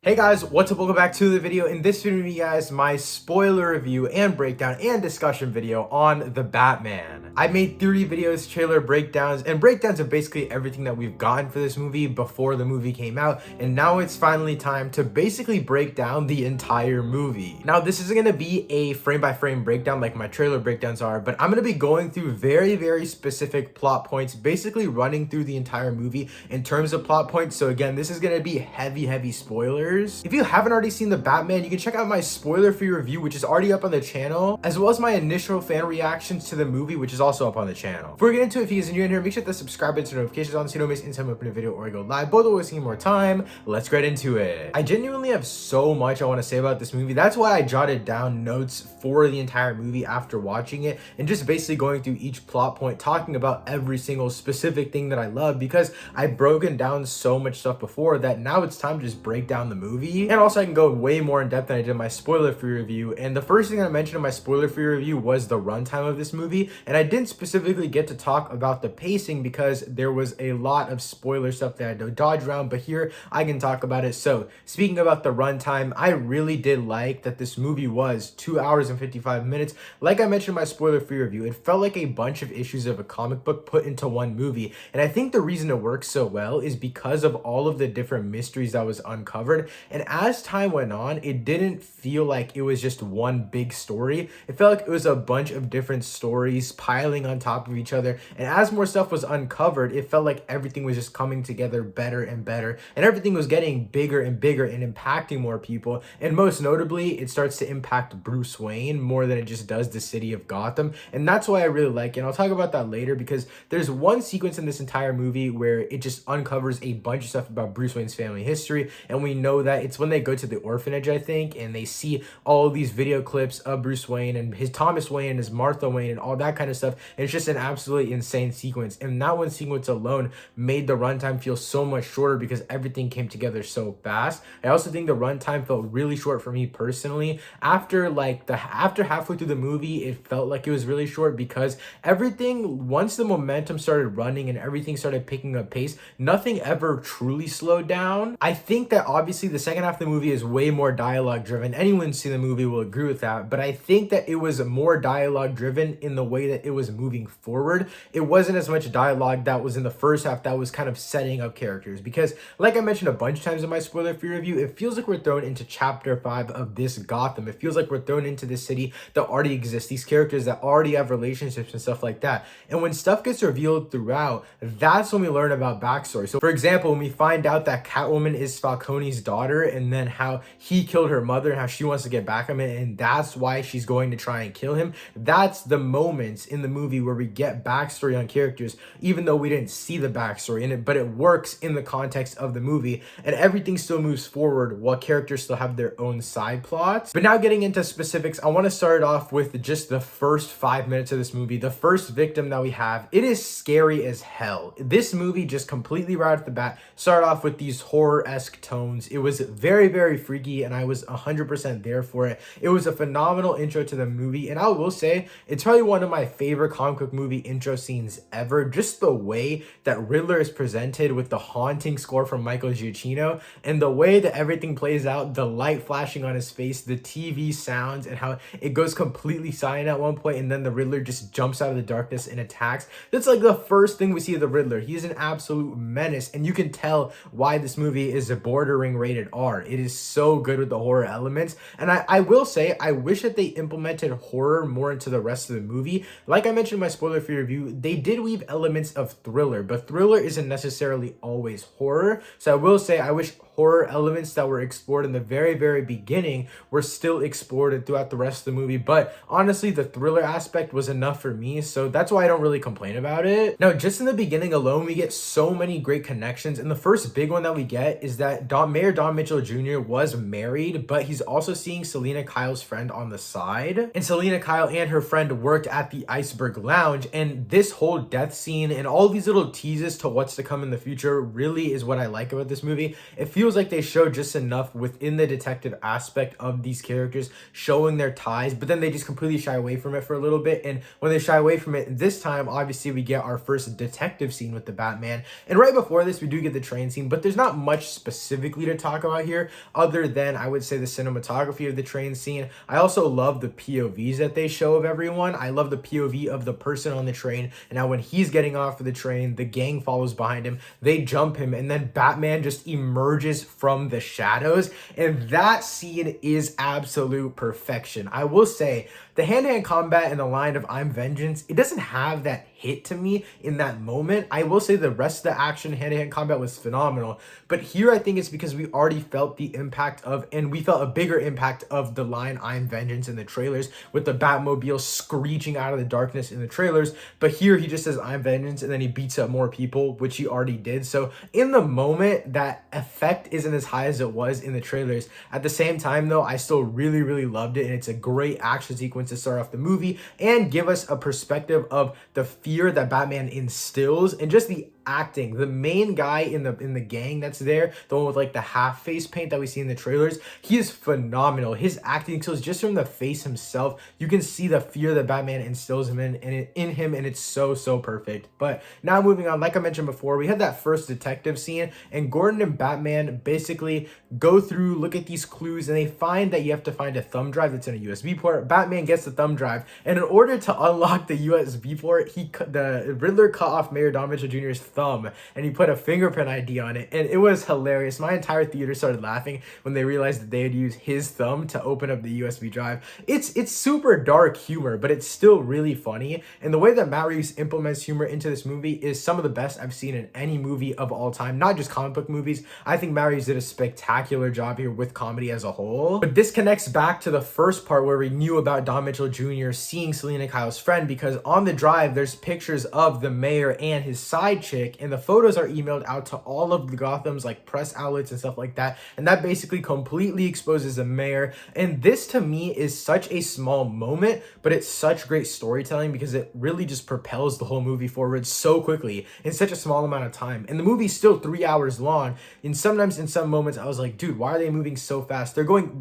Hey guys, what's up? Welcome back to the video. In this video, you guys, my spoiler review and breakdown and discussion video on The Batman. I made 3 videos, trailer breakdowns, and breakdowns of basically everything that we've gotten for this movie before the movie came out, and now it's finally time to basically break down the entire movie. Now, this isn't gonna be a frame-by-frame breakdown like my trailer breakdowns are, but I'm gonna be going through very specific plot points, basically running through the entire movie in terms of plot points. So again, this is gonna be heavy spoilers. If you haven't already seen The Batman, you can check out my spoiler-free review, which is already up on the channel, as well as my initial fan reactions to the movie, which is also up on the channel. Before we get into it, if you guys are new in here, make sure to subscribe and turn notifications on so you don't miss any time I open a video or I go live. Both are wasting more time. Let's get into it. I genuinely have so much I want to say about this movie. That's why I jotted down notes for the entire movie after watching it and just basically going through each plot point, talking about every single specific thing that I love, because I've broken down so much stuff before that now it's time to just break down the movie. And also I can go way more in depth than I did in my spoiler-free review. And the first thing I mentioned in my spoiler-free review was the runtime of this movie, and I didn't specifically get to talk about the pacing because there was a lot of spoiler stuff that I had to dodge around, but here I can talk about it. So speaking about the runtime, I really did like that this movie was 2 hours and 55 minutes. Like I mentioned in my spoiler-free review, it felt like a bunch of issues of a comic book put into one movie, and I think the reason it works so well is because of all of the different mysteries that was uncovered. And as time went on, it didn't feel like it was just one big story. It felt like it was a bunch of different stories piling on top of each other, and as more stuff was uncovered, it felt like everything was just coming together better and better, and everything was getting bigger and bigger and impacting more people. And most notably, it starts to impact Bruce Wayne more than it just does the city of Gotham, and that's why I really like it. And I'll talk about that later, because there's one sequence in this entire movie where it just uncovers a bunch of stuff about Bruce Wayne's family history, and we know that it's when they go to the orphanage, I think, and they see all of these video clips of Bruce Wayne and his Thomas Wayne and his Martha Wayne and all that kind of stuff. And it's just an absolutely insane sequence, and that one sequence alone made the runtime feel so much shorter because everything came together so fast. I also think the runtime felt really short for me personally. After halfway through the movie, it felt like it was really short because everything, once the momentum started running and everything started picking up pace, nothing ever truly slowed down. I think that obviously the second half of the movie is way more dialogue driven. Anyone who's seen the movie will agree with that, but I think that it was more dialogue driven in the way that it was moving forward. It wasn't as much dialogue that was in the first half that was kind of setting up characters, because like I mentioned a bunch of times in my spoiler-free review, it feels like we're thrown into chapter 5 of this Gotham. It feels like we're thrown into this city that already exists, these characters that already have relationships and stuff like that. And when stuff gets revealed throughout, that's when we learn about backstory. So for example, when we find out that Catwoman is Falcone's daughter, and then how he killed her mother and how she wants to get back at him, and that's why she's going to try and kill him. That's the moments in the movie where we get backstory on characters, even though we didn't see the backstory in it, but it works in the context of the movie, and everything still moves forward while characters still have their own side plots. But now getting into specifics, I want to start off with just the first 5 minutes of this movie. The first victim that we have, it is scary as hell. This movie just completely right off the bat started off with these horror-esque tones. It was very freaky, and I was 100% there for it. It was a phenomenal intro to the movie, and I will say it's probably one of my favorite comic book movie intro scenes ever. Just the way that Riddler is presented with the haunting score from Michael Giacchino, and the way that everything plays out, the light flashing on his face, the TV sounds, and how it goes completely silent at one point, and then the Riddler just jumps out of the darkness and attacks. That's like the first thing we see of the Riddler. He's an absolute menace, and you can tell why this movie is a bordering rated R. It is so good with the horror elements, and I will say I wish that they implemented horror more into the rest of the movie. Like I mentioned in my spoiler-free review, they did weave elements of thriller, but thriller isn't necessarily always horror. So I will say I wish horror elements that were explored in the very beginning were still explored throughout the rest of the movie, but honestly the thriller aspect was enough for me, so that's why I don't really complain about it. Now, just in the beginning alone, we get so many great connections, and the first big one that we get is that Mayor Don Mitchell Jr. was married, but he's also seeing Selena Kyle's friend on the side, and Selena Kyle and her friend worked at the Iceberg Lounge, and this whole death scene and all these little teases to what's to come in the future really is what I like about this movie. It feels feels like they show just enough within the detective aspect of these characters showing their ties, but then they just completely shy away from it for a little bit. And when they shy away from it this time, obviously we get our first detective scene with the Batman. And right before this, we do get the train scene, but there's not much specifically to talk about here other than, I would say, the cinematography of the train scene. I also love the POVs that they show of everyone. I love the POV of the person on the train, and now when he's getting off of the train, the gang follows behind him, they jump him, and then Batman just emerges from the shadows, and that scene is absolute perfection. I will say, the hand-to-hand combat and the line of "I'm vengeance," it doesn't have that hit to me in that moment. I will say the rest of the action hand-to-hand combat was phenomenal, but here I think it's because we already felt the impact of, and we felt a bigger impact of the line "I'm vengeance" in the trailers, with the Batmobile screeching out of the darkness in the trailers. But here he just says "I'm vengeance" and then he beats up more people, which he already did. So in the moment, that effect isn't as high as it was in the trailers. At the same time though, I still really loved it, and it's a great action sequence to start off the movie and give us a perspective of the fear that Batman instills, and just the acting. The main guy in the gang that's there, the one with like the half face paint that we see in the trailers, he is phenomenal. His acting skills, just from the face himself, you can see the fear that Batman instills him in him, and it's so perfect. But now moving on, like I mentioned before, we had that first detective scene, and Gordon and Batman basically go through, look at these clues, and they find that you have to find a thumb drive that's in a USB port. Batman gets the thumb drive, and in order to unlock the USB port, the Riddler cut off Mayor Don Mitchell Jr.'s thumb, and he put a fingerprint ID on it, and it was hilarious. My entire theater started laughing when they realized that they had used his thumb to open up the USB drive. It's super dark humor, but it's still really funny, and the way that Matt Reeves implements humor into this movie is some of the best I've seen in any movie of all time, not just comic book movies. I think Matt Reeves did a spectacular job here with comedy as a whole. But this connects back to the first part where we knew about Don Mitchell Jr. seeing Selina Kyle's friend, because on the drive there's pictures of the mayor and his side chick, and the photos are emailed out to all of the Gotham's like press outlets and stuff like that, and that basically completely exposes the mayor. And this to me is such a small moment, but it's such great storytelling because it really just propels the whole movie forward so quickly in such a small amount of time. And the movie's still 3 hours long, and sometimes in some moments I was like, dude, why are they moving so fast? They're going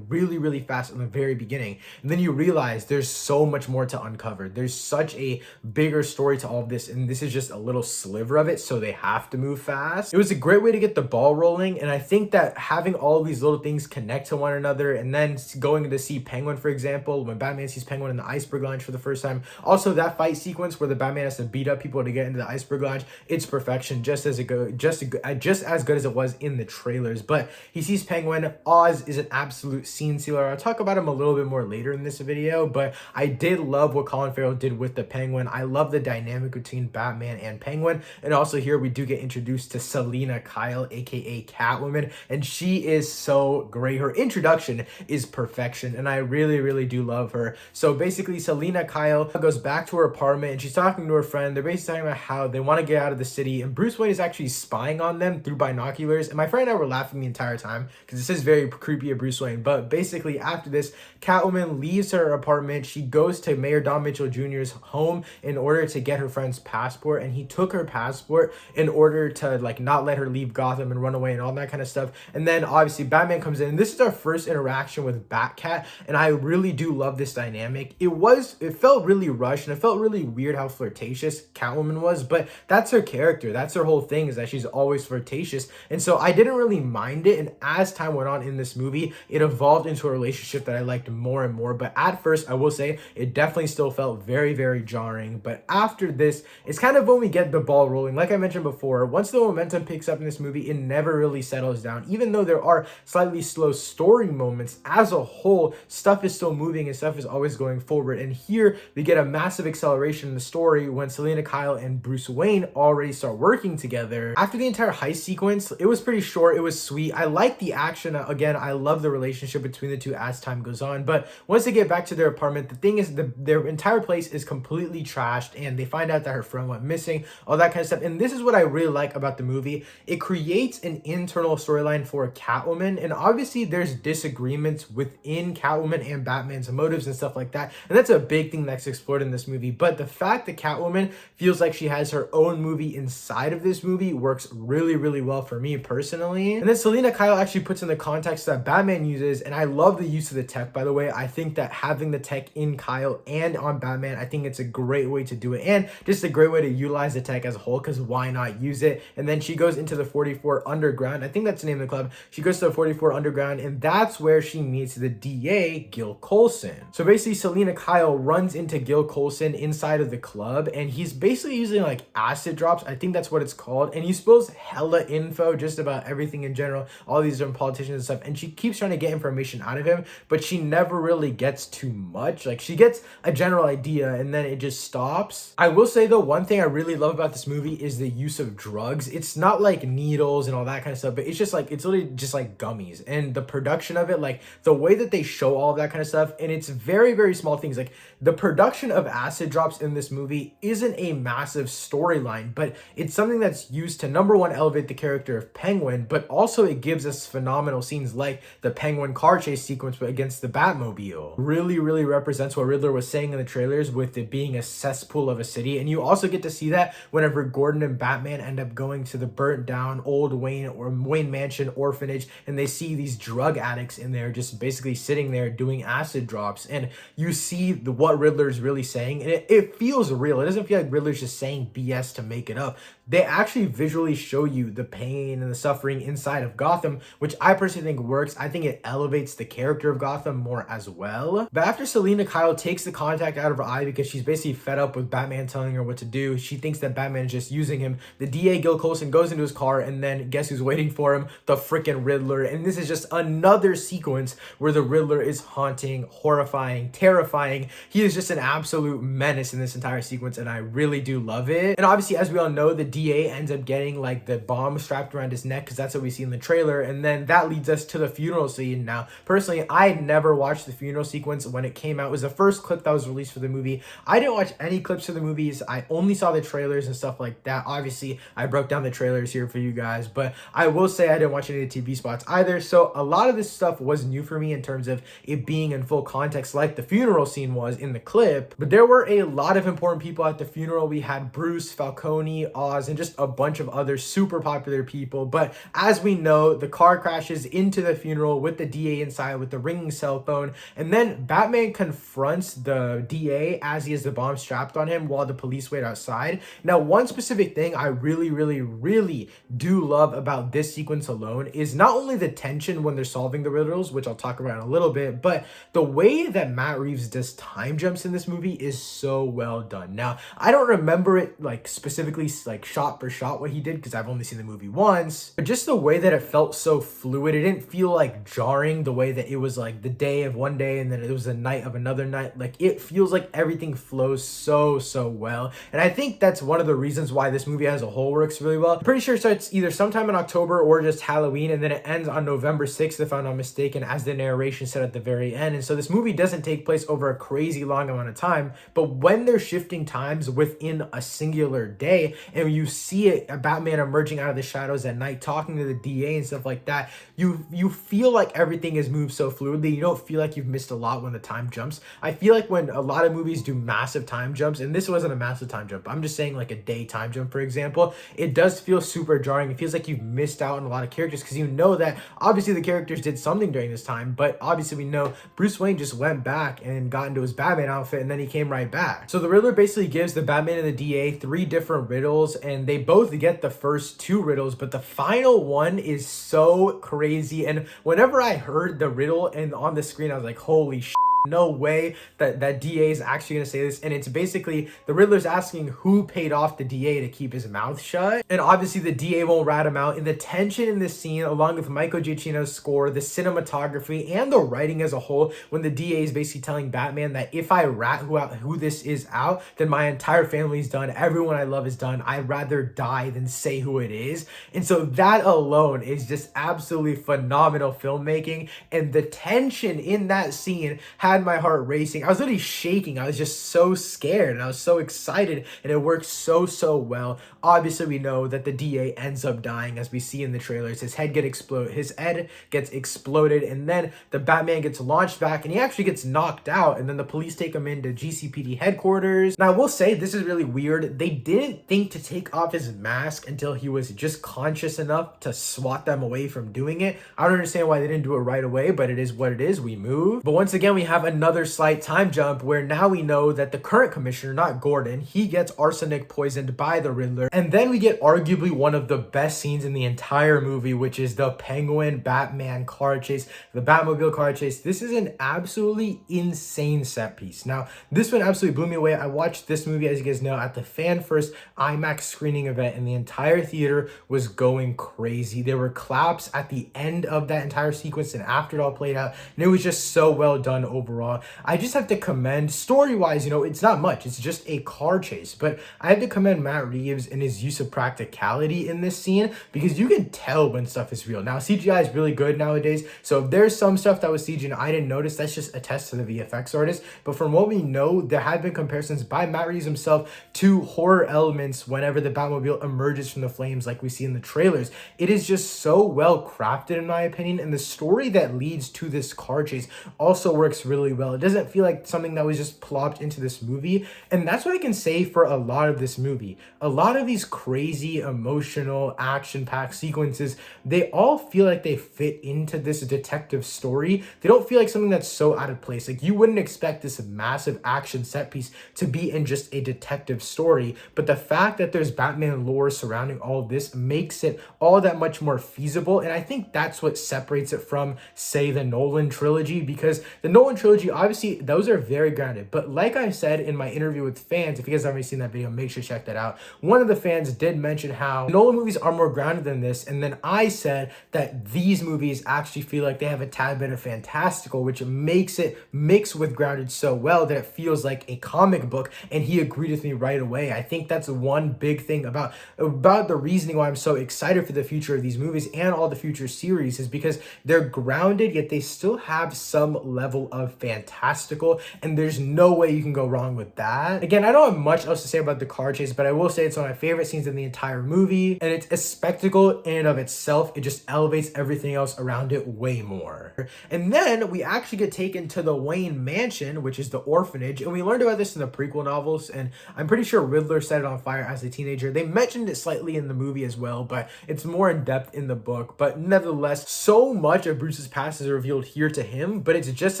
really fast in the very beginning, and then you realize there's so much more to uncover. There's such a bigger story to all of this, and this is just a little sliver of it, so they have to move fast. It was a great way to get the ball rolling, and I think that having all of these little things connect to one another, and then going to see Penguin, for example, when Batman sees Penguin in the iceberg lounge for the first time. Also, that fight sequence where the Batman has to beat up people to get into the iceberg lounge, it's perfection, just as good as it was in the trailers. But he sees Penguin. Oz is an absolute scene stealer. I'll talk about him a little bit more later in this video, but I did love what Colin Farrell did with the Penguin. I love the dynamic between Batman and Penguin. And also here we do get introduced to Selina Kyle, aka Catwoman, and she is so great. Her introduction is perfection, and I really do love her. So basically, Selina Kyle goes back to her apartment, and she's talking to her friend. They're basically talking about how they want to get out of the city, and Bruce Wayne is actually spying on them through binoculars. And my friend and I were laughing the entire time because this is very creepy of Bruce Wayne. But basically, after this, Catwoman leaves her apartment. She goes to Mayor Don Mitchell Jr.'s home in order to get her friend's passport, and he took her passport in order to like not let her leave Gotham and run away and all that kind of stuff. And then obviously Batman comes in, and this is our first interaction with Batcat, and I really do love this dynamic. It felt really rushed, and it felt really weird how flirtatious Catwoman was, but that's her character. That's her whole thing, is that she's always flirtatious. And so I didn't really mind it, and as time went on in this movie, it evolved into a relationship that I liked more and more. But at first, I will say, it definitely still felt very jarring. But after this, it's kind of when we get the ball rolling. Like I mentioned before, once the momentum picks up in this movie, it never really settles down. Even though there are slightly slow story moments, as a whole, stuff is still moving and stuff is always going forward. And here we get a massive acceleration in the story when Selina Kyle and Bruce Wayne already start working together. After the entire heist sequence, it was pretty short, it was sweet. I like the action. Again, I love the relationship between the two as time goes on. But once they get back to their apartment, the thing is their entire place is completely trashed, and they find out that her friend went missing. all that kind of stuff. And this is what I really like about the movie. It creates an internal storyline for Catwoman, and obviously there's disagreements within Catwoman and Batman's motives and stuff like that, and that's a big thing that's explored in this movie. But the fact that Catwoman feels like she has her own movie inside of this movie works really, really well for me personally. And then Selina Kyle actually puts in the context that Batman uses, and I love the use of the tech, by the way. I think that having the tech in Kyle and on Batman, I think it's a great way to do it, and just a great way to utilize the tech as a whole, because why not use it? And then she goes into the 44 Underground. I think that's the name of the club. She goes to the 44 Underground, and that's where she meets the DA, Gil Colson. So basically, Selina Kyle runs into Gil Colson inside of the club, and he's basically using like acid drops. I think that's what it's called. And he spills hella info just about everything in general, all these different politicians and stuff. And she keeps trying to get information out of him, but she never really gets too much. Like, she gets a general idea and then it just stops. I will say though, one thing I really love about this movie is the use of drugs. It's not like needles and all that kind of stuff, but it's just like, it's literally just like gummies. And the production of it, like the way that they show all of that kind of stuff, and it's very, very small things. Like, the production of acid drops in this movie isn't a massive storyline, but it's something that's used to, number one, elevate the character of Penguin, but also it gives us phenomenal scenes like the Penguin car chase sequence against the Batmobile. Really, really represents what Riddler was saying in the trailers with it being a cesspool of a city. And you also get to see that whenever Gordon and Batman end up going to the burnt down old Wayne Mansion orphanage, and they see these drug addicts in there just basically sitting there doing acid drops, and you see what Riddler's really saying, and it feels real. It doesn't feel like Riddler's just saying BS to make it up. They actually visually show you the pain and the suffering inside of Gotham, which I personally think works. I think it elevates the character of Gotham more as well. But after Selina Kyle takes the contact out of her eye because she's basically fed up with Batman telling her what to do, she thinks that Batman is just using him, the DA Gil Colson goes into his car, and then guess who's waiting for him? The freaking Riddler. And this is just another sequence where the Riddler is haunting, horrifying, terrifying. He is just an absolute menace in this entire sequence, and I really do love it. And obviously, as we all know, the DA ends up getting like the bomb strapped around his neck, because that's what we see in the trailer, and then that leads us to the funeral scene. Now, personally, I never watched the funeral sequence when it came out. It was the first clip that was released for the movie. I didn't watch any clips for the movies. I only saw the trailers and stuff like that. Obviously, I broke down the trailers here for you guys, but I will say I didn't watch any of the TV spots either, so a lot of this stuff was new for me in terms of it being in full context like the funeral scene was in the clip. But there were a lot of important people at the funeral. We had Bruce, Falcone, Oz, and just a bunch of other super popular people. But as we know, the car crashes into the funeral with the DA inside with the ringing cell phone, and then Batman confronts the DA as he has the bomb strapped on him while the police wait outside. Now, one specific thing I really, really, really do love about this sequence alone is not only the tension when they're solving the riddles, which I'll talk about in a little bit, but the way that Matt Reeves does time jumps in this movie is so well done. Now, I don't remember it like specifically like shot for shot what he did, because I've only seen the movie once, but just the way that it felt so fluid. It didn't feel like jarring the way that it was like the day of one day and then it was the night of another night. Like, it feels like everything flows so well, and I think that's one of the reasons why this movie as a whole works really well. I'm pretty sure it starts either sometime in October or just Halloween, and then it ends on November 6th if I'm not mistaken, as the narration said at the very end. And so this movie doesn't take place over a crazy long amount of time, but when they're shifting times within a singular day, and you see it, Batman emerging out of the shadows at night talking to the DA and stuff like that, you feel like everything is moved so fluidly. You don't feel like you've missed a lot when the time jumps. I feel like when a lot of movies do massive time jumps, and this wasn't a massive time jump, I'm just saying like a day time jump, for example, it does feel super jarring. It feels like you've missed out on a lot of characters, because you know that obviously the characters did something during this time, but obviously we know Bruce Wayne just went back and got into his Batman outfit, and then he came right back. So the Riddler basically gives the Batman and the DA 3 different riddles, and they both get the first 2 riddles, but the final one is so crazy. And whenever I heard the riddle and on the screen, I was like, holy shit, no way that DA is actually going to say this. And it's basically the Riddler's asking who paid off the DA to keep his mouth shut, and obviously the DA won't rat him out. And the tension in this scene, along with Michael Giacchino's score, the cinematography, and the writing as a whole, when the DA is basically telling Batman that if I rat who this is out, then my entire family's done, everyone I love is done, I'd rather die than say who it is. And so that alone is just absolutely phenomenal filmmaking, and the tension in that scene has had my heart racing. I was literally shaking. I was just so scared and I was so excited, and it worked so well. Obviously, we know that the DA ends up dying, as we see in the trailers. His head gets exploded, and then the Batman gets launched back, and he actually gets knocked out, and then the police take him into GCPD headquarters. Now, I will say, this is really weird. They didn't think to take off his mask until he was just conscious enough to swat them away from doing it. I don't understand why they didn't do it right away, but it is what it is. We move. But once again, we have another slight time jump where now we know that the current commissioner, not Gordon, he gets arsenic poisoned by the Riddler. And then we get arguably one of the best scenes in the entire movie, which is the Penguin Batman car chase, the Batmobile car chase. This is an absolutely insane set piece. Now, this one absolutely blew me away. I watched this movie, as you guys know, at the fan first IMAX screening event, and the entire theater was going crazy. There were claps at the end of that entire sequence and after it all played out, and it was just so well done overall. I just have to commend, story-wise, you know, it's not much. It's just a car chase, but I have to commend Matt Reeves in his use of practicality in this scene, because you can tell when stuff is real. Now, CGI is really good nowadays, so if there's some stuff that was CG and I didn't notice, that's just a test to the VFX artist. But from what we know, there have been comparisons by Matt Reeves himself to horror elements whenever the Batmobile emerges from the flames, like we see in the trailers. It is just so well crafted, in my opinion, and the story that leads to this car chase also works really well. It doesn't feel like something that was just plopped into this movie, and that's what I can say for a lot of this movie. A lot of these crazy, emotional, action-packed sequences, they all feel like they fit into this detective story. They don't feel like something that's so out of place. Like, you wouldn't expect this massive action set piece to be in just a detective story, but the fact that there's Batman lore surrounding all of this makes it all that much more feasible, and I think that's what separates it from, say, the Nolan trilogy, because the Nolan trilogy, obviously, those are very grounded, but like I said in my interview with fans, if you guys haven't seen that video, make sure to check that out. One of the fans did mention how Nolan movies are more grounded than this, and then I said that these movies actually feel like they have a tad bit of fantastical, which makes it mix with grounded so well that it feels like a comic book, and he agreed with me right away. I think that's one big thing about the reasoning why I'm so excited for the future of these movies and all the future series, is because they're grounded, yet they still have some level of fantastical, and there's no way you can go wrong with that. Again, I don't have much else to say about the car chase, but I will say it's one of my favorite scenes in the entire movie, and it's a spectacle in and of itself. It just elevates everything else around it way more. And then we actually get taken to the Wayne mansion, which is the orphanage, and we learned about this in the prequel novels, and I'm pretty sure Riddler set it on fire as a teenager. They mentioned it slightly in the movie as well, but it's more in depth in the book. But nevertheless, so much of Bruce's past is revealed here to him, but it's just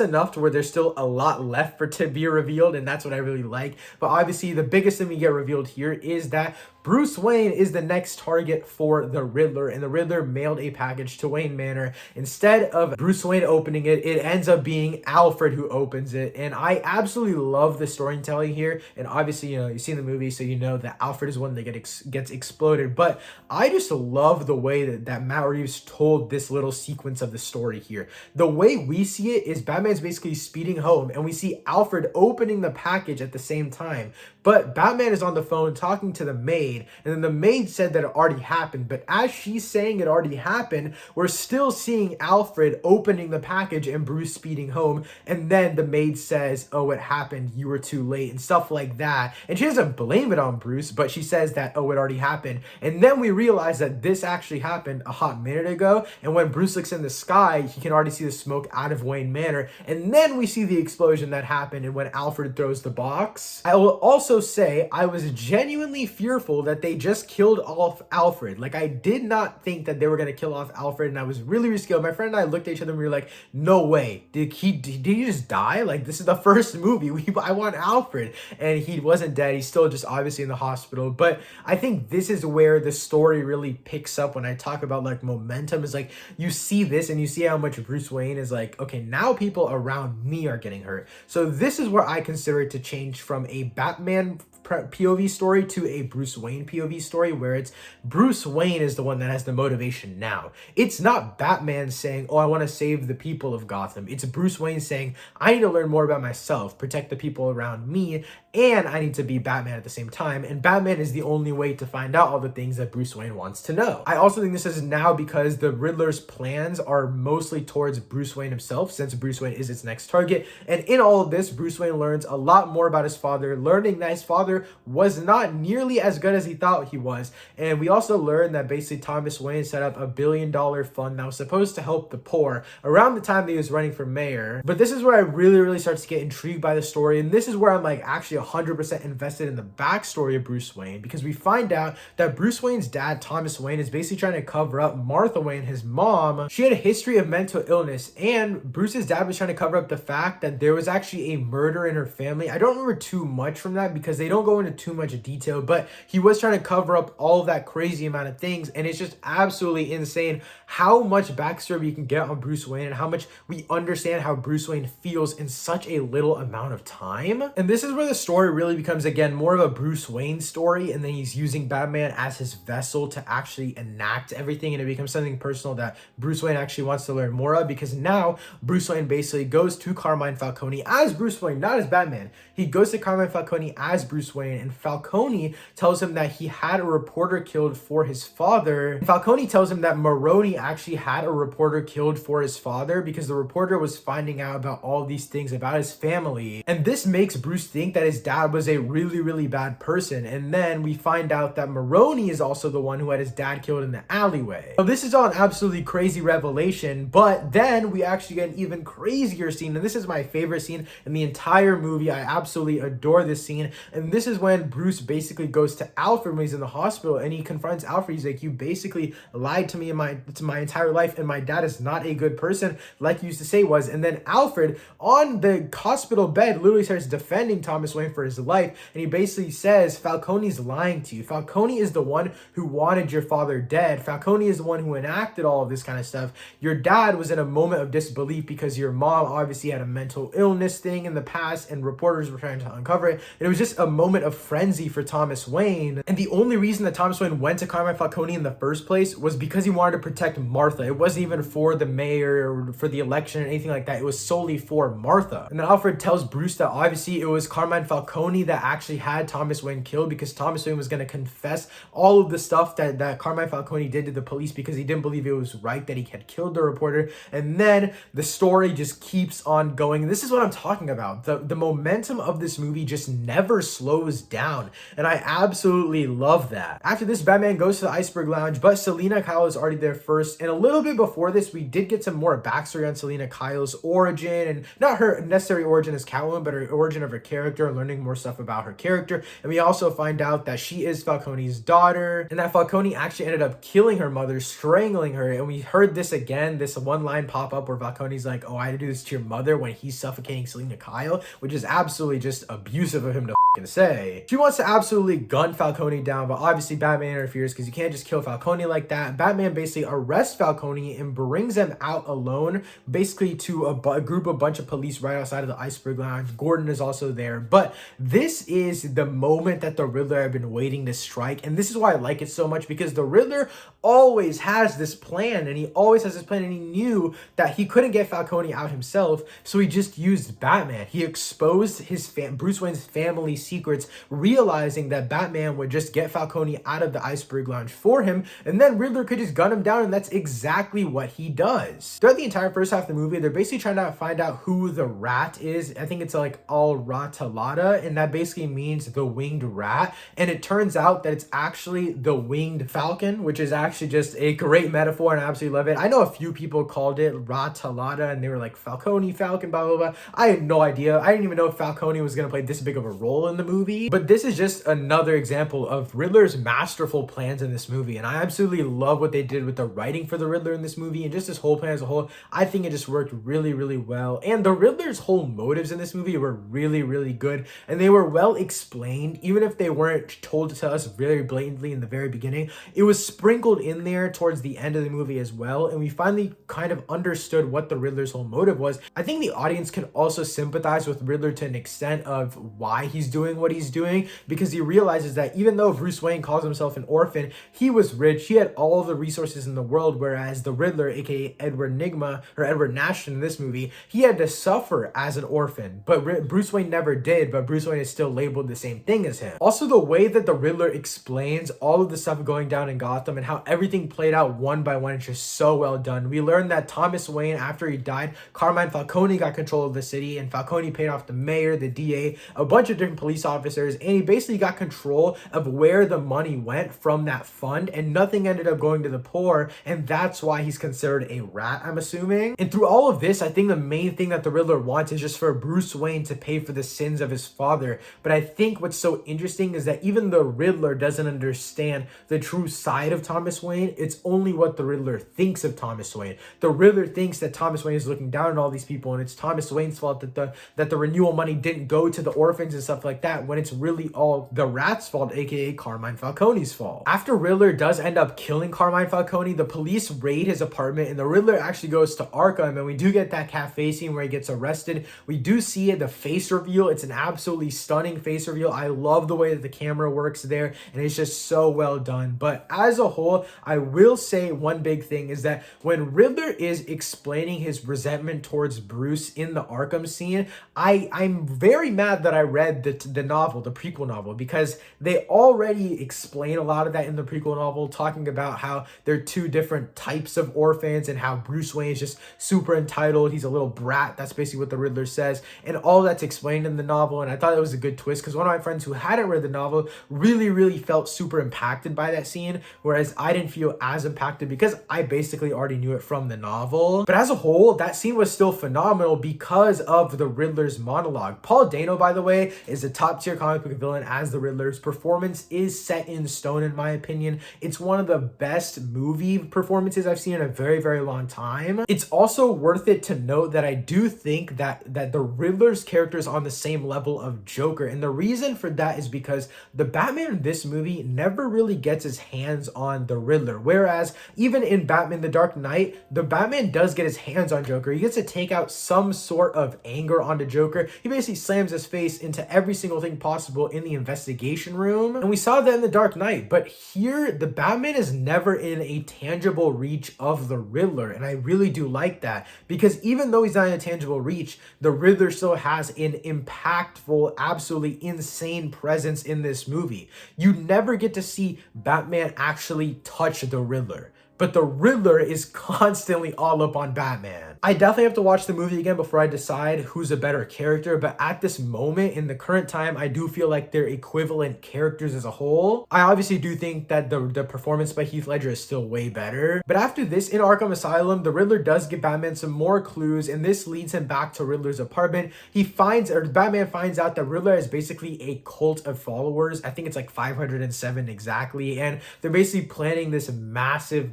enough to where there's still a lot left for to be revealed, and that's what I really like. But obviously, the biggest thing we get revealed here is that Bruce Wayne is the next target for the Riddler, and the Riddler mailed a package to Wayne Manor. Instead of Bruce Wayne opening it, it ends up being Alfred who opens it, and I absolutely love the storytelling here. And obviously, you know, you've seen the movie, so you know that Alfred is one that gets exploded, but I just love the way that Matt Reeves told this little sequence of the story here. The way we see it is Batman's basically speeding home, and we see Alfred opening the package at the same time, but Batman is on the phone talking to the maid, and then the maid said that it already happened, but as she's saying it already happened, we're still seeing Alfred opening the package and Bruce speeding home, and then the maid says, "Oh, it happened, you were too late," and stuff like that. And she doesn't blame it on Bruce, but she says that, "Oh, it already happened." And then we realize that this actually happened a hot minute ago, and when Bruce looks in the sky, he can already see the smoke out of Wayne Manor, and then we see the explosion that happened and when Alfred throws the box. I will also say I was genuinely fearful that they just killed off Alfred. Like, I did not think that they were going to kill off Alfred, and I was really scared. My friend and I looked at each other and we were like, no way. Did he just die? Like, this is the first movie. I want Alfred. And he wasn't dead. He's still just obviously in the hospital. But I think this is where the story really picks up when I talk about, like, momentum. Is like, you see this and you see how much Bruce Wayne is like, okay, now people around me are getting hurt. So this is where I consider it to change from a Batman POV story to a Bruce Wayne POV story, where it's Bruce Wayne is the one that has the motivation now. It's not Batman saying, oh, I want to save the people of Gotham. It's Bruce Wayne saying, I need to learn more about myself, protect the people around me, and I need to be Batman at the same time. And Batman is the only way to find out all the things that Bruce Wayne wants to know. I also think this is now because the Riddler's plans are mostly towards Bruce Wayne himself, since Bruce Wayne is its next target. And in all of this, Bruce Wayne learns a lot more about his father, learning that his father was not nearly as good as he thought he was. And we also learned that basically Thomas Wayne set up $1 billion fund that was supposed to help the poor around the time that he was running for mayor. But this is where I really start to get intrigued by the story. And this is where I'm like actually 100% invested in the backstory of Bruce Wayne, because we find out that Bruce Wayne's dad, Thomas Wayne, is basically trying to cover up Martha Wayne, his mom. She had a history of mental illness, and Bruce's dad was trying to cover up the fact that there was actually a murder in her family. I don't remember too much from that because they don't go into too much detail, but he was trying to cover up all of that crazy amount of things. And it's just absolutely insane how much backstory we can get on Bruce Wayne and how much we understand how Bruce Wayne feels in such a little amount of time. And this is where the story really becomes, again, more of a Bruce Wayne story, and then he's using Batman as his vessel to actually enact everything, and it becomes something personal that Bruce Wayne actually wants to learn more of, because now Bruce Wayne basically goes to Carmine Falcone as Bruce Wayne, not as Batman. He goes to Carmine Falcone as Bruce Wayne, and Falcone tells him that he had a reporter killed for his father. And Falcone tells him that Maroni actually had a reporter killed for his father because the reporter was finding out about all these things about his family. And this makes Bruce think that his dad was a really bad person. And then we find out that Maroni is also the one who had his dad killed in the alleyway. So this is all an absolutely crazy revelation, but then we actually get an even crazier scene, and this is my favorite scene in the entire movie. I absolutely adore this scene. And this is when Bruce basically goes to Alfred when he's in the hospital, and he confronts Alfred. He's like, you basically lied to me in my entire life, and my dad is not a good person like you used to say was. And then Alfred on the hospital bed literally starts defending Thomas Wayne for his life, and he basically says, Falcone's lying to you. Falcone is the one who wanted your father dead. Falcone is the one who enacted all of this kind of stuff. Your dad was in a moment of disbelief because your mom obviously had a mental illness thing in the past, and reporters were trying to uncover it. And it was just a moment of frenzy for Thomas Wayne. And the only reason that Thomas Wayne went to Carmine Falcone in the first place was because he wanted to protect Martha. It wasn't even for the mayor or for the election or anything like that. It was solely for Martha. And then Alfred tells Bruce that obviously it was Carmine Falcone that actually had Thomas Wayne killed, because Thomas Wayne was going to confess all of the stuff that Carmine Falcone did to the police because he didn't believe it was right that he had killed the reporter. And then the story just keeps on going. And this is what I'm talking about. The momentum of this movie just never slows down, and I absolutely love that. After this, Batman goes to the Iceberg Lounge, but Selina Kyle is already there first. And a little bit before this, we did get some more backstory on Selina Kyle's origin, and not her necessary origin as Catwoman, but her origin of her character, and learning more stuff about her character. And we also find out that she is Falcone's daughter, and that Falcone actually ended up killing her mother, strangling her. And we heard this again, this one line pop up where Falcone's like, oh, I had to do this to your mother, when he's suffocating Selina Kyle, which is absolutely just abusive of him to say. She wants to absolutely gun Falcone down, but obviously Batman interferes because you can't just kill Falcone like that. Batman basically arrests Falcone and brings them out alone, basically to a bunch of police right outside of the Iceberg Lounge. Gordon is also there, but this is the moment that the Riddler had been waiting to strike, and this is why I like it so much, because the Riddler always has this plan, and he always has this plan, and he knew that he couldn't get Falcone out himself, so he just used Batman. He exposed his Bruce Wayne's family secrets, realizing that Batman would just get Falcone out of the Iceberg Lounge for him, and then Riddler could just gun him down, and that's exactly what he does. Throughout the entire first half of the movie, they're basically trying to find out who the rat is. I think it's like Al-Ratalada, and that basically means the winged rat, and it turns out that it's actually the winged falcon, which is actually just a great metaphor, and I absolutely love it. I know a few people called it Ratalada, and they were like, Falcone, Falcon, blah, blah, blah. I had no idea. I didn't even know if Falcone was going to play this big of a role in the movie, but this is just another example of Riddler's masterful plans in this movie, and I absolutely love what they did with the writing for the Riddler in this movie, and just this whole plan as a whole. I think it just worked really well, and the Riddler's whole motives in this movie were really good, and they were well explained, even if they weren't told to us very blatantly in the very beginning. It was sprinkled in there towards the end of the movie as well, and we finally kind of understood what the Riddler's whole motive was. I think the audience can also sympathize with Riddler to an extent of why he's doing what he's doing, because he realizes that even though Bruce Wayne calls himself an orphan, he was rich, he had all the resources in the world, whereas the Riddler, aka Edward Nygma, or Edward Nashton in this movie, he had to suffer as an orphan. But Bruce Wayne never did, but Bruce Wayne is still labeled the same thing as him. Also, the way that the Riddler explains all of the stuff going down in Gotham and how everything played out one by one is just so well done. We learned that Thomas Wayne, after he died, Carmine Falcone got control of the city, and Falcone paid off the mayor, the DA, a bunch of different police officers, and he basically got control of where the money went from that fund, and nothing ended up going to the poor, and that's why he's considered a rat, I'm assuming. And through all of this, I think the main thing that the Riddler wants is just for Bruce Wayne to pay for the sins of his father. But I think what's so interesting is that even the Riddler doesn't understand the true side of Thomas Wayne. It's only what the Riddler thinks of Thomas Wayne. The Riddler thinks that Thomas Wayne is looking down on all these people, and it's Thomas Wayne's fault that the renewal money didn't go to the orphans and stuff like that, when it's really all the rat's fault, aka Carmine Falcone's fault. After Riddler does end up killing Carmine Falcone, the police raid his apartment, and the Riddler actually goes to Arkham, and we do get that cafe scene where he gets arrested. We do see the face reveal. It's an absolutely stunning face reveal. I love the way that the camera works there, and it's just so well done. But as a whole, I will say one big thing is that when Riddler is explaining his resentment towards Bruce in the Arkham scene, I'm very mad that I read the novel, the prequel novel, because they already explain a lot of that in the prequel novel, talking about how they're two different types of orphans and how Bruce Wayne is just super entitled. He's a little brat. That's basically what the Riddler says. And all that's explained in the novel. And I thought it was a good twist, because one of my friends who hadn't read the novel really felt super impacted by that scene, whereas I didn't feel as impacted because I basically already knew it from the novel. But as a whole, that scene was still phenomenal because of the Riddler's monologue. Paul Dano, by the way, is a top tier comic book villain as the Riddler's performance is set in stone, in my opinion. It's one of the best movie performances I've seen in a very long time. It's also worth it to note that I do think that the Riddler's character is on the same level of Joker, and the reason for that is because the Batman in this movie never really gets his hands on the Riddler, whereas even in Batman The Dark Knight, the Batman does get his hands on Joker. He gets to take out some sort of anger onto Joker. He basically slams his face into every single thing possible in the investigation room, and we saw that in The Dark Knight. But here, the Batman is never in a tangible reach of the Riddler, and I really do like that, because even though he's not in a tangible reach, the Riddler still has an impactful, absolutely insane presence in this movie. You never get to see Batman actually touch the Riddler, but the Riddler is constantly all up on Batman. I definitely have to watch the movie again before I decide who's a better character, but at this moment, in the current time, I do feel like they're equivalent characters as a whole. I obviously do think that the performance by Heath Ledger is still way better. But after this, in Arkham Asylum, the Riddler does give Batman some more clues, and this leads him back to Riddler's apartment. Batman finds out that Riddler is basically a cult of followers. I think it's like 507 exactly, and they're basically planning this massive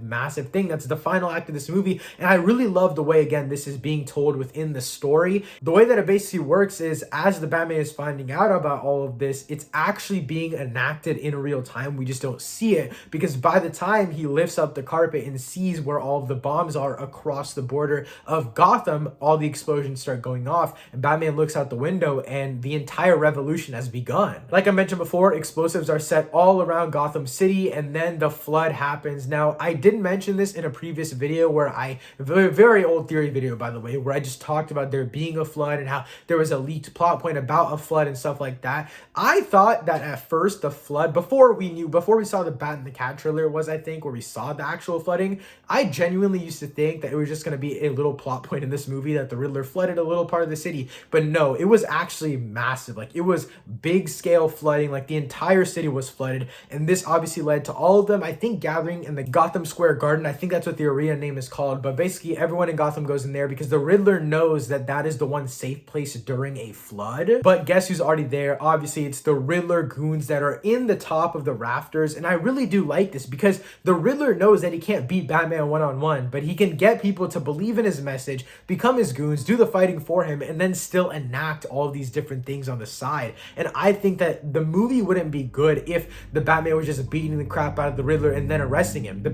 thing that's the final act of this movie. And I really love the way, again, this is being told within the story. The way that it basically works is, as the Batman is finding out about all of this, it's actually being enacted in real time. We just don't see it, because by the time he lifts up the carpet and sees where all of the bombs are across the border of Gotham, all the explosions start going off, and Batman looks out the window and the entire revolution has begun. Like I mentioned before, explosives are set all around Gotham City, and then the flood happens. Now, I didn't mention this in a previous video where a very old theory video, by the way, where I just talked about there being a flood and how there was a leaked plot point about a flood and stuff like that. I thought that at first the flood, before we saw the Bat and the Cat trailer was, I think, where we saw the actual flooding, I genuinely used to think that it was just going to be a little plot point in this movie that the Riddler flooded a little part of the city. But no, it was actually massive. Like, it was big scale flooding. Like, the entire city was flooded, and this obviously led to all of them, I think, gathering in the Gotham Square Garden. I think that's what the arena name is called, but basically everyone in Gotham goes in there because the Riddler knows that that is the one safe place during a flood. But guess who's already there? Obviously, it's the Riddler goons that are in the top of the rafters, and I really do like this because the Riddler knows that he can't beat Batman one-on-one, but he can get people to believe in his message, become his goons, do the fighting for him, and then still enact all of these different things on the side. And I think that the movie wouldn't be good if the Batman was just beating the crap out of the Riddler and then arresting him. The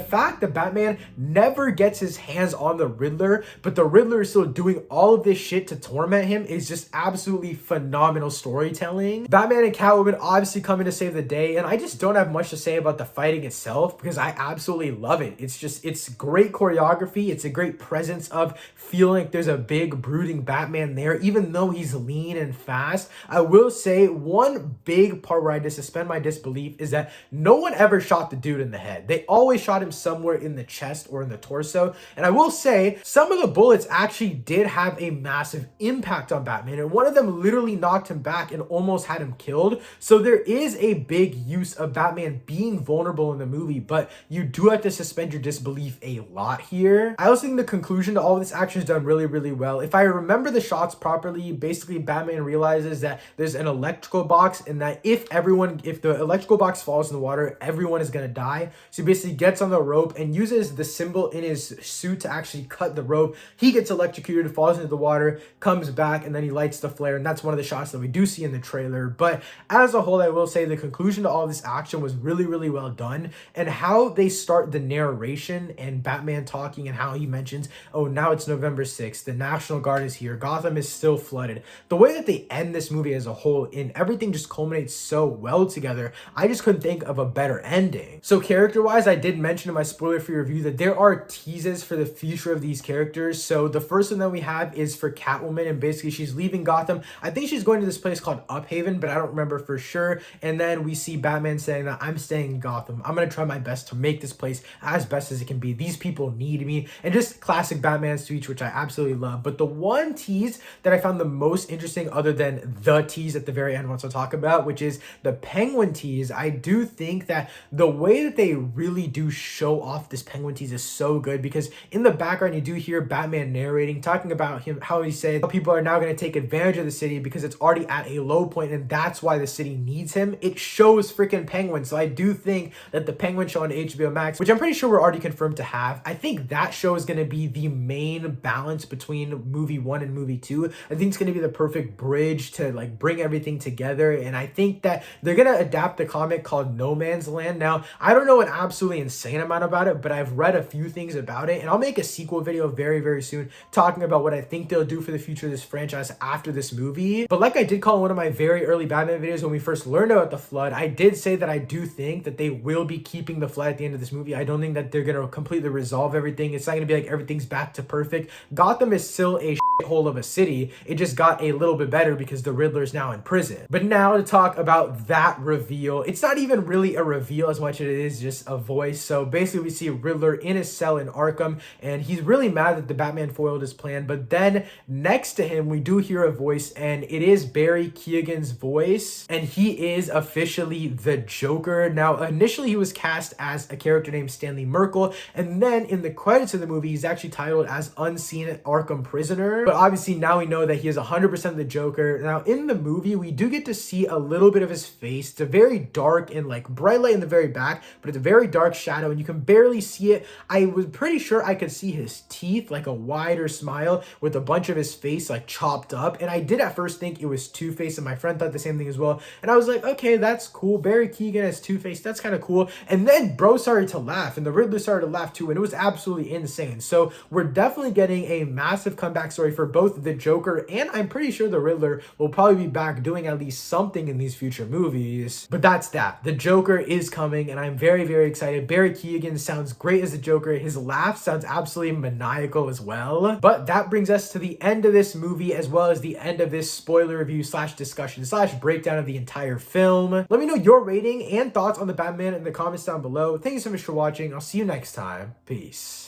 fact that Batman never gets his hands on the Riddler Riddler, but the Riddler is still doing all of this shit to torment him is just absolutely phenomenal storytelling. Batman and Catwoman obviously coming to save the day, and I just don't have much to say about the fighting itself because I absolutely love it. It's great choreography. It's a great presence of feeling like there's a big brooding Batman there, even though he's lean and fast. I will say one big part where I just suspend my disbelief is that no one ever shot the dude in the head. They always shot him somewhere in the chest or in the torso. And I will say some of the bullets actually did have a massive impact on Batman, and one of them literally knocked him back and almost had him killed. So there is a big use of Batman being vulnerable in the movie, but you do have to suspend your disbelief a lot here. I also think the conclusion to all of this action is done really, really well. If I remember the shots properly, basically Batman realizes that there's an electrical box and that if the electrical box falls in the water, everyone is going to die. So he basically gets on the rope and uses the symbol in his suit to actually cut the rope. He gets electrocuted, falls into the water, comes back, and then he lights the flare. And that's one of the shots that we do see in the trailer. But as a whole, I will say the conclusion to all this action was really, really well done. And how they start the narration and Batman talking and how he mentions, oh, now it's November 6th. The National Guard is here. Gotham is still flooded. The way that they end this movie as a whole and everything just culminates so well together, I just couldn't think of a better ending. So character-wise, I did mention in my spoiler-free review that there are teases for the future of these characters. So the first one that we have is for Catwoman, and basically she's leaving Gotham. I think she's going to this place called Uphaven, but I don't remember for sure. And then we see Batman saying that I'm staying in Gotham. I'm going to try my best to make this place as best as it can be. These people need me. And just classic Batman speech, which I absolutely love. But the one tease that I found the most interesting, other than the tease at the very end, once I'll talk about, which is the Penguin tease. I do think that the way that they really do show off this Penguin tease is so good, because in the background you do hear Batman narrating, talking about him, how he said how people are now going to take advantage of the city because it's already at a low point and that's why the city needs him. It shows freaking Penguin. So I do think that the Penguin show on HBO Max, which I'm pretty sure we're already confirmed to have, I think that show is going to be the main balance between movie 1 and movie 2. I think it's going to be the perfect bridge to like bring everything together. And I think that they're going to adapt the comic called No Man's Land. Now, I don't know an absolutely insane amount about it, but I've read a few things about it, and I'll make a sequel video very, very soon talking about what I think they'll do for the future of this franchise after this movie. But like I did call in one of my very early Batman videos when we first learned about the flood, I did say that I do think that they will be keeping the flood at the end of this movie. I don't think that they're going to completely resolve everything. It's not going to be like everything's back to perfect. Gotham is still a hole of a city. It just got a little bit better because the Riddler is now in prison. But now to talk about that reveal, it's not even really a reveal as much as it is just a voice. So basically we see Riddler in his cell in Arkham, and he's really mad that the Batman foiled his plan. But then next to him we do hear a voice, and it is Barry Keoghan's voice, and he is officially the Joker. Now initially he was cast as a character named Stanley Merkel, and then in the credits of the movie he's actually titled as Unseen Arkham Prisoner. But obviously now we know that he is 100% the Joker. Now in the movie we do get to see a little bit of his face. It's a very dark and like bright light in the very back, but it's a very dark shadow and you can barely see it. I was pretty sure I could see his teeth, like a wider smile with a bunch of his face like chopped up, and I did at first think it was Two-Face, and my friend thought the same thing as well, and I was like, okay, that's cool. Barry Keoghan as Two-Face, that's kind of cool. And then bro started to laugh, and the Riddler started to laugh too, and it was absolutely insane. So we're definitely getting a massive comeback story for both the Joker, and I'm pretty sure the Riddler will probably be back doing at least something in these future movies. But that's that. The Joker is coming, and I'm very, very excited. Barry Keoghan sounds great as the Joker. His laugh sounds absolutely maniacal as well. But that brings us to the end of this movie, as well as the end of this spoiler review slash discussion slash breakdown of the entire film. Let me know your rating and thoughts on the Batman in the comments down below. Thank you so much for watching. I'll see you next time. Peace.